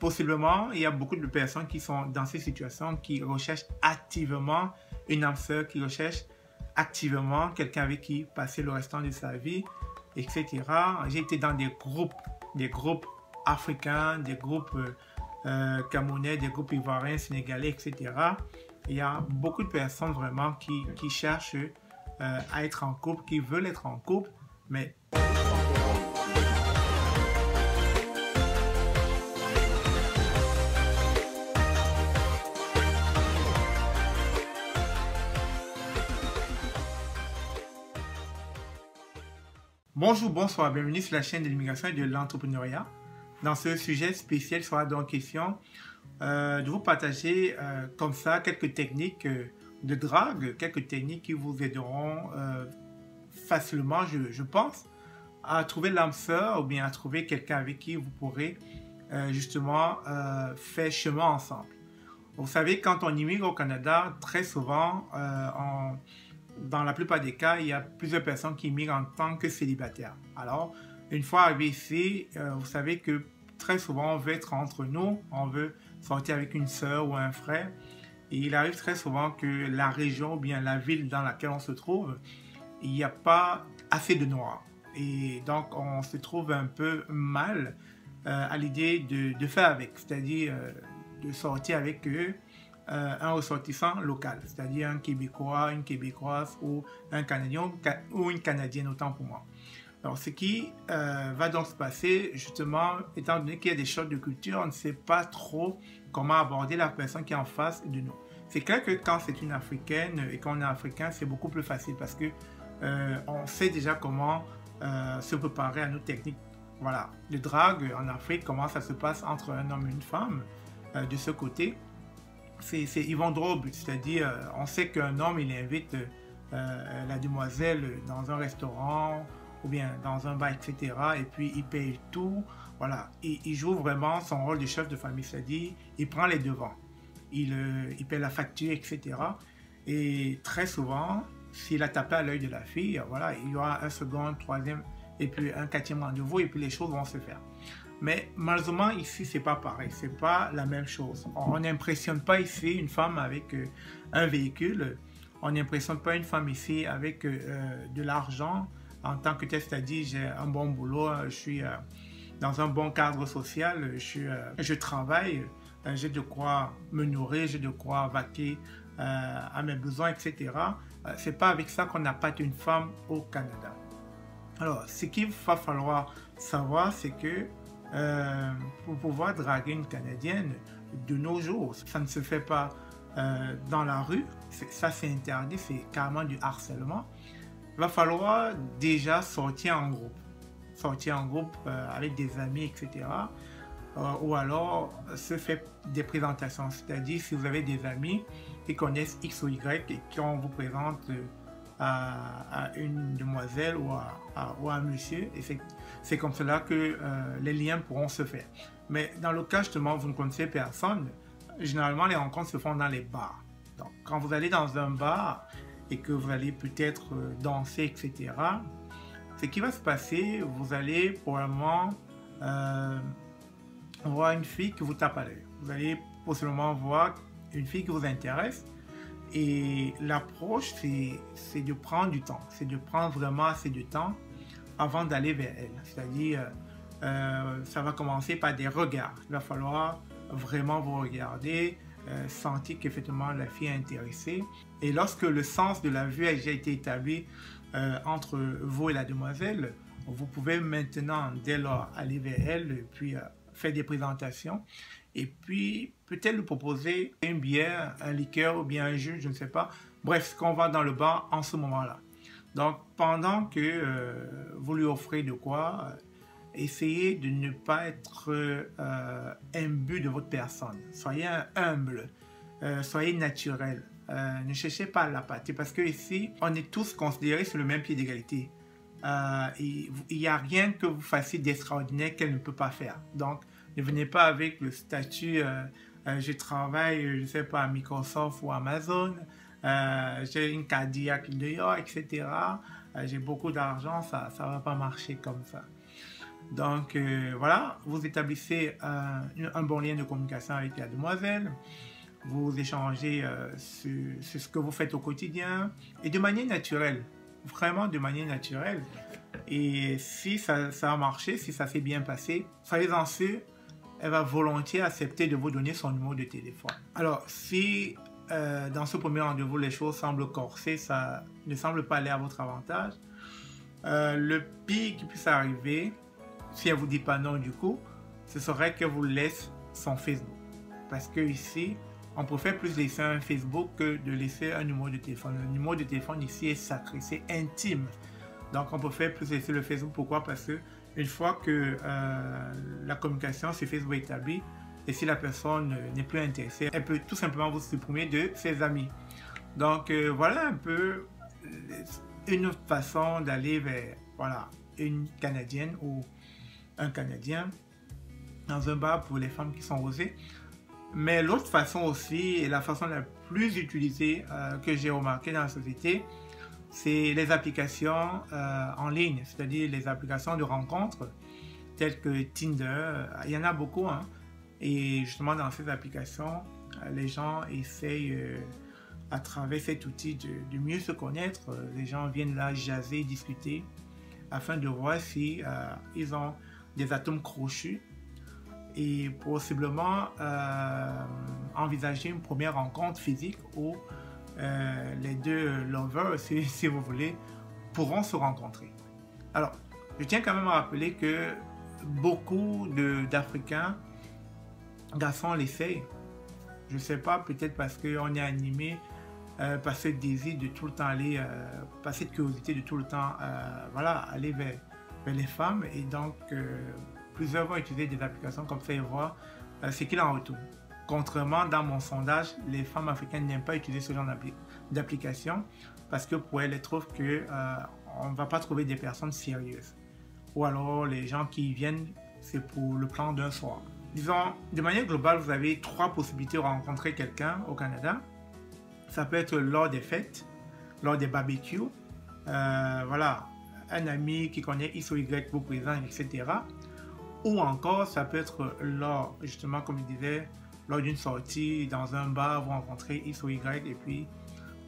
possiblement, il y a beaucoup de personnes qui sont dans ces situations, qui recherchent activement une âme sœur, qui recherchent activement quelqu'un avec qui passer le restant de sa vie, etc. J'ai été dans des groupes africains, des groupes camerounais, des groupes ivoiriens, sénégalais, etc. Il y a beaucoup de personnes vraiment qui cherchent à être en couple, qui veulent être en couple, mais... Bonjour, bonsoir, bienvenue sur la chaîne de l'immigration et de l'entrepreneuriat. Dans ce sujet spécial, il sera donc question de vous partager comme ça quelques techniques de drague, quelques techniques qui vous aideront facilement, je pense, à trouver l'âme sœur ou bien à trouver quelqu'un avec qui vous pourrez justement faire chemin ensemble. Vous savez, quand on immigre au Canada, très souvent, dans la plupart des cas, il y a plusieurs personnes qui immigrent en tant que célibataires. Alors, une fois arrivé ici, vous savez que très souvent, on veut être entre nous, on veut sortir avec une sœur ou un frère. Et il arrive très souvent que la région ou bien la ville dans laquelle on se trouve, il n'y a pas assez de noirs. Et donc, on se trouve un peu mal à l'idée de faire avec, c'est-à-dire de sortir avec eux. Un ressortissant local, c'est-à-dire un Québécois, une Québécoise ou un Canadien ou une Canadienne, autant pour moi. Alors, ce qui va donc se passer, justement, étant donné qu'il y a des chocs de culture, on ne sait pas trop comment aborder la personne qui est en face de nous. C'est clair que quand c'est une Africaine et qu'on est Africain, c'est beaucoup plus facile parce que on sait déjà comment se préparer à nos techniques. Voilà, le drague en Afrique, comment ça se passe entre un homme et une femme de ce côté. Ils vont droit au but, c'est-à-dire on sait qu'un homme il invite la demoiselle dans un restaurant ou bien dans un bar, etc. Et puis il paye tout, voilà. Il joue vraiment son rôle de chef de famille, c'est-à-dire il prend les devants, il paye la facture, etc. Et très souvent, s'il a tapé à l'œil de la fille, voilà, il y aura un second, un troisième et puis un quatrième rendez-vous et puis les choses vont se faire. Mais malheureusement, ici, c'est pas pareil. C'est pas la même chose. On n'impressionne pas ici une femme avec un véhicule. On n'impressionne pas une femme ici avec de l'argent en tant que tel. C'est-à-dire, j'ai un bon boulot, je suis dans un bon cadre social, je travaille, j'ai de quoi me nourrir, j'ai de quoi vaquer à mes besoins, etc. C'est pas avec ça qu'on appâte une femme au Canada. Alors, ce qu'il va falloir savoir, c'est que pour pouvoir draguer une Canadienne, de nos jours, ça ne se fait pas dans la rue, ça c'est interdit, c'est carrément du harcèlement. Il va falloir déjà sortir en groupe avec des amis, etc. Ou alors se faire des présentations, c'est-à-dire si vous avez des amis qui connaissent X ou Y et qu'on vous présente à une demoiselle ou à un monsieur, et c'est comme cela que les liens pourront se faire. Mais dans le cas justement vous ne connaissez personne, généralement les rencontres se font dans les bars. Donc quand vous allez dans un bar et que vous allez peut-être danser, etc., ce qui va se passer, vous allez probablement voir une fille qui vous tape à l'œil. Vous allez possiblement voir une fille qui vous intéresse. Et l'approche, c'est de prendre du temps, c'est de prendre vraiment assez de temps avant d'aller vers elle. C'est-à-dire, ça va commencer par des regards. Il va falloir vraiment vous regarder, sentir qu'effectivement la fille est intéressée. Et lorsque le sens de la vue a déjà été établi entre vous et la demoiselle, vous pouvez maintenant, dès lors, aller vers elle, puis faire des présentations. Et puis, peut-être lui proposer une bière, un liqueur ou bien un jus, je ne sais pas. Bref, ce qu'on va dans le bar en ce moment-là. Donc, pendant que vous lui offrez de quoi, essayez de ne pas être imbu de votre personne. Soyez humble, soyez naturel. Ne cherchez pas à l'appâter parce qu'ici, on est tous considérés sur le même pied d'égalité. Il n'y a rien que vous fassiez d'extraordinaire qu'elle ne peut pas faire. Donc, ne venez pas avec le statut je travaille, je ne sais pas, à Microsoft ou Amazon, j'ai une Cadillac dehors, etc. J'ai beaucoup d'argent, ça ne va pas marcher comme ça. Donc voilà, vous établissez un bon lien de communication avec la demoiselle, vous échangez sur ce que vous faites au quotidien et de manière naturelle, vraiment de manière naturelle. Et si ça a marché, si ça s'est bien passé, soyez-en sûr, elle va volontiers accepter de vous donner son numéro de téléphone. Alors, si dans ce premier rendez-vous, les choses semblent corsées, ça ne semble pas aller à votre avantage, le pire qui puisse arriver, si elle ne vous dit pas non du coup, ce serait qu'elle vous laisse son Facebook. Parce que ici, on préfère plus laisser un Facebook que de laisser un numéro de téléphone. Le numéro de téléphone ici est sacré, c'est intime. Donc on préfère plus laisser le Facebook. Pourquoi? Parce que une fois que la communication sur Facebook est établie, et si la personne n'est plus intéressée, elle peut tout simplement vous supprimer de ses amis. Donc voilà un peu une façon d'aller vers une Canadienne ou un Canadien dans un bar pour les femmes qui sont osées. Mais l'autre façon aussi, et la façon la plus utilisée que j'ai remarqué dans la société, c'est les applications en ligne, c'est-à-dire les applications de rencontres telles que Tinder. Il y en a beaucoup, hein. Et justement dans ces applications, les gens essayent à travers cet outil de mieux se connaître. Les gens viennent là jaser, discuter, afin de voir si ils ont des atomes crochus et possiblement envisager une première rencontre physique où les deux lovers, si vous voulez, pourront se rencontrer. Alors, je tiens quand même à rappeler que beaucoup d'Africains, garçons l'essayent. Je ne sais pas, peut-être parce qu'on est animé par ce désir de tout le temps aller, par cette curiosité de tout le temps aller vers les femmes. Et donc, plusieurs vont utiliser des applications comme ça et voir ce qu'il en retourne. Contrairement, dans mon sondage, les femmes africaines n'aiment pas utiliser ce genre d'application parce que pour elles, elles trouvent qu'on ne va pas trouver des personnes sérieuses. Ou alors, les gens qui viennent, c'est pour le plan d'un soir. Disons, de manière globale, vous avez 3 possibilités de rencontrer quelqu'un au Canada. Ça peut être lors des fêtes, lors des barbecues, un ami qui connaît X ou Y vous présente, etc. Ou encore, ça peut être lors, justement, comme je disais, lors d'une sortie dans un bar, vous rencontrez X ou Y et puis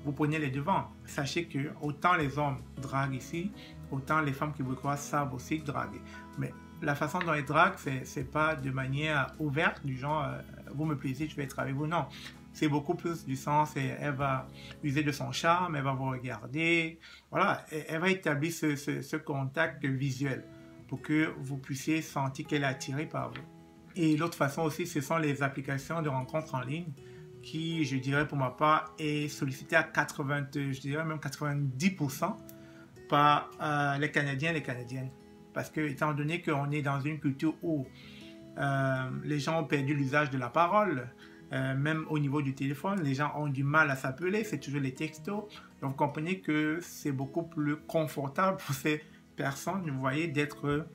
vous prenez les devants. Sachez que autant les hommes draguent ici, autant les femmes qui vous croisent savent aussi draguer. Mais la façon dont ils draguent, c'est pas de manière ouverte, du genre vous me plaisez, je vais être avec vous. Non, c'est beaucoup plus du sens et elle va user de son charme, elle va vous regarder. Voilà, elle va établir ce contact visuel pour que vous puissiez sentir qu'elle est attirée par vous. Et l'autre façon aussi, ce sont les applications de rencontres en ligne qui, je dirais pour ma part, est sollicitée à 80, je dirais même 90% par les Canadiens et les Canadiennes. Parce que, étant donné qu'on est dans une culture où les gens ont perdu l'usage de la parole, même au niveau du téléphone, les gens ont du mal à s'appeler, c'est toujours les textos. Donc, vous comprenez que c'est beaucoup plus confortable pour ces personnes, vous voyez, d'être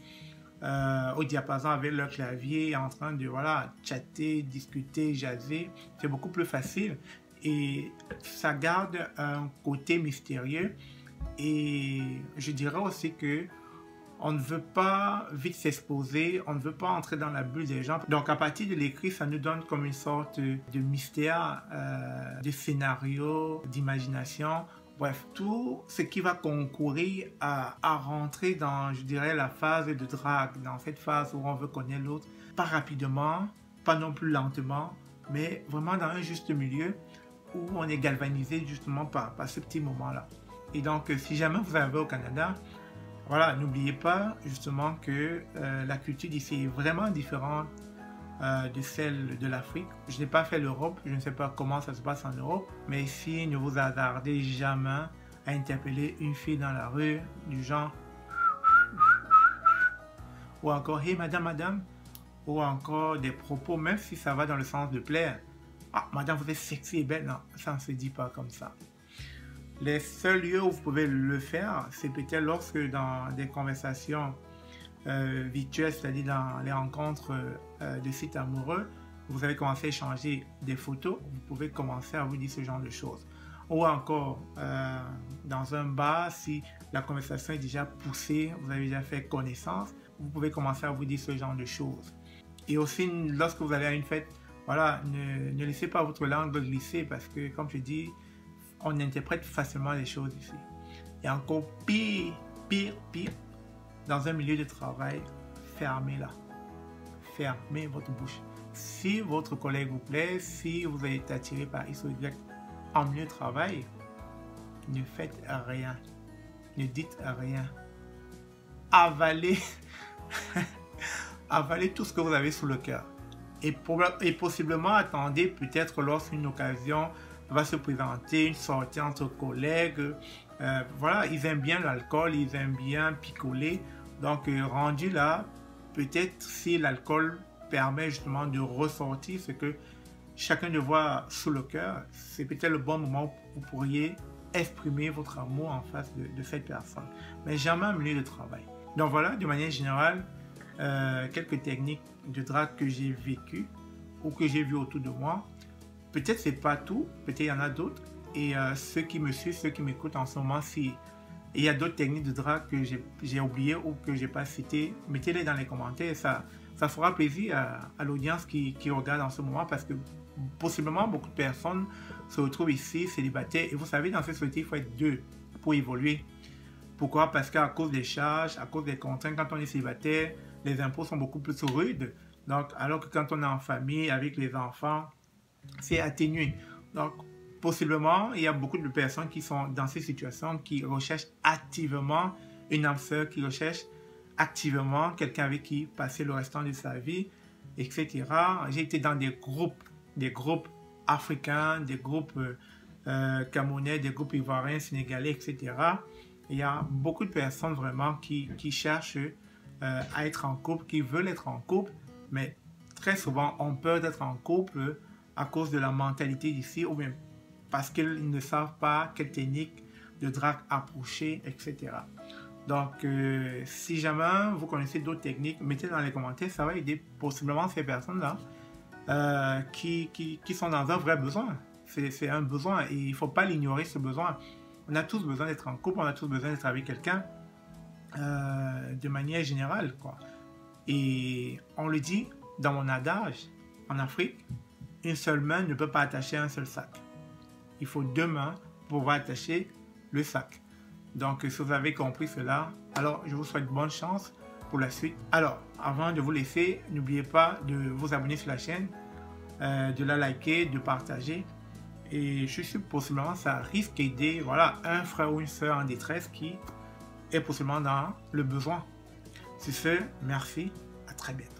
au diapason avec leur clavier, en train de chatter, discuter, jaser. C'est beaucoup plus facile et ça garde un côté mystérieux. Et je dirais aussi que on ne veut pas vite s'exposer, on ne veut pas entrer dans la bulle des gens. Donc à partir de l'écrit, ça nous donne comme une sorte de mystère, de scénario, d'imagination. Bref, tout ce qui va concourir à rentrer dans, je dirais, la phase de drague, dans cette phase où on veut connaître l'autre, pas rapidement, pas non plus lentement, mais vraiment dans un juste milieu où on est galvanisé justement par ce petit moment-là. Et donc, si jamais vous arrivez au Canada, n'oubliez pas justement que la culture d'ici est vraiment différente de celle de l'Afrique. Je n'ai pas fait l'Europe, je ne sais pas comment ça se passe en Europe, mais ici, ne vous hasardez jamais à interpeller une fille dans la rue du genre ou encore hey madame, madame, ou encore des propos, même si ça va dans le sens de plaire. Ah, madame, vous êtes sexy et belle. Non, ça ne se dit pas comme ça. Les seuls lieux où vous pouvez le faire, c'est peut-être lorsque dans des conversations virtuelles, c'est-à-dire dans les rencontres de sites amoureux, vous avez commencé à échanger des photos, vous pouvez commencer à vous dire ce genre de choses. Ou encore, dans un bar, si la conversation est déjà poussée, vous avez déjà fait connaissance, vous pouvez commencer à vous dire ce genre de choses. Et aussi, lorsque vous allez à une fête, voilà, ne laissez pas votre langue glisser parce que, comme je dis, on interprète facilement les choses ici. Et encore pire, dans un milieu de travail, fermez-la. Fermez votre bouche. Si votre collègue vous plaît, si vous avez été attiré par X ou Y en milieu de travail, ne faites rien. Ne dites rien. Avalez, avalez tout ce que vous avez sous le cœur. Et possiblement attendez peut-être lorsqu'une occasion va se présenter, une sortie entre collègues. Voilà, ils aiment bien l'alcool, ils aiment bien picoler. Donc, rendu là, peut-être si l'alcool permet justement de ressortir ce que chacun de vous a sous le cœur, c'est peut-être le bon moment où vous pourriez exprimer votre amour en face de cette personne. Mais jamais en milieu de travail. Donc voilà, de manière générale, quelques techniques de drague que j'ai vécues ou que j'ai vues autour de moi. Peut-être c'est pas tout, peut-être il y en a d'autres. Et ceux qui me suivent, ceux qui m'écoutent en ce moment, si il y a d'autres techniques de drague que j'ai oubliées ou que j'ai pas citées, mettez-les dans les commentaires. Ça fera plaisir à l'audience qui regarde en ce moment parce que possiblement beaucoup de personnes se retrouvent ici célibataires. Et vous savez, dans cette société, il faut être deux pour évoluer. Pourquoi? Parce qu'à cause des charges, à cause des contraintes, quand on est célibataire, les impôts sont beaucoup plus rudes. Donc, alors que quand on est en famille avec les enfants, c'est atténué. Donc, possiblement, il y a beaucoup de personnes qui sont dans ces situations, qui recherchent activement une âme sœur, qui recherchent activement quelqu'un avec qui passer le restant de sa vie, etc. J'ai été dans des groupes africains, des groupes camerounais, des groupes ivoiriens, sénégalais, etc. Il y a beaucoup de personnes vraiment qui cherchent à être en couple, qui veulent être en couple, mais très souvent ont peur d'être en couple à cause de la mentalité d'ici ou même parce qu'ils ne savent pas quelle technique de drague approcher, etc. Donc, si jamais vous connaissez d'autres techniques, mettez dans les commentaires, ça va aider possiblement ces personnes-là qui sont dans un vrai besoin. C'est un besoin et il ne faut pas l'ignorer, ce besoin. On a tous besoin d'être en couple, on a tous besoin d'être avec quelqu'un de manière générale, quoi. Et on le dit dans mon adage, en Afrique, une seule main ne peut pas attacher un seul sac. Il faut deux mains pour pouvoir attacher le sac. Donc, si vous avez compris cela, alors je vous souhaite bonne chance pour la suite. Alors, avant de vous laisser, n'oubliez pas de vous abonner sur la chaîne, de la liker, de partager. Et je suis possiblement, ça risque d'aider, voilà, un frère ou une soeur en détresse qui est possiblement dans le besoin. Sur ce, merci, à très bientôt.